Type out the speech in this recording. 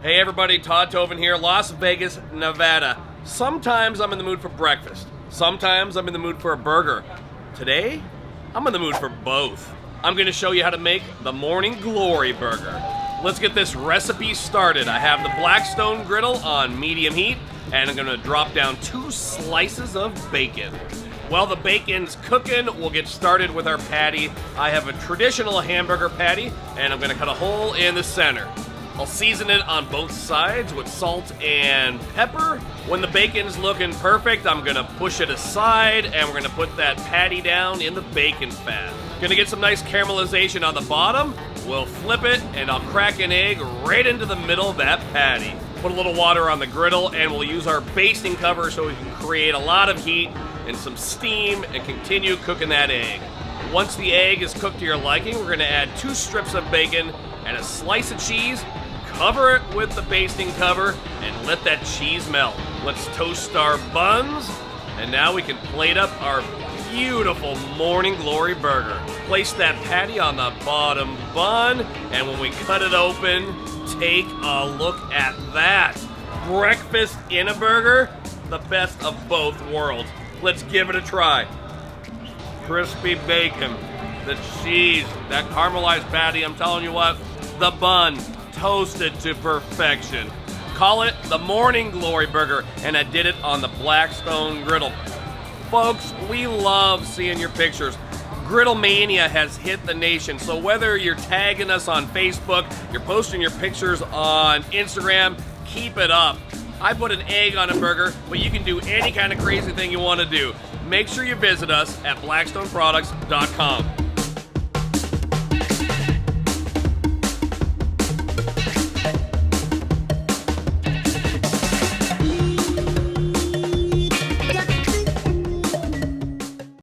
Hey everybody, Todd Toven here, Las Vegas, Nevada. Sometimes I'm in the mood for breakfast. Sometimes I'm in the mood for a burger. Today, I'm in the mood for both. I'm gonna show you how to make the Morning Glory Burger. Let's get this recipe started. I have the Blackstone Griddle on medium heat, and I'm gonna drop down 2 slices of bacon. While the bacon's cooking, we'll get started with our patty. I have a traditional hamburger patty, and I'm gonna cut a hole in the center. I'll season it on both sides with salt and pepper. When the bacon's looking perfect, I'm gonna push it aside, and we're gonna put that patty down in the bacon fat. Gonna get some nice caramelization on the bottom. We'll flip it, and I'll crack an egg right into the middle of that patty. Put a little water on the griddle, and we'll use our basting cover so we can create a lot of heat and some steam and continue cooking that egg. Once the egg is cooked to your liking, we're gonna add 2 strips of bacon and a slice of cheese, cover it with the basting cover, and let that cheese melt. Let's toast our buns, and now we can plate up our beautiful Morning Glory burger. Place that patty on the bottom bun, and when we cut it open, take a look at that. Breakfast in a burger, the best of both worlds. Let's give it a try. Crispy bacon, the cheese, that caramelized patty, I'm telling you what, the bun, toasted to perfection. Call it the Morning Glory Burger, and I did it on the Blackstone Griddle. Folks, we love seeing your pictures. Griddle Mania has hit the nation, so whether you're tagging us on Facebook, you're posting your pictures on Instagram, keep it up. I put an egg on a burger, but you can do any kind of crazy thing you want to do. Make sure you visit us at blackstoneproducts.com.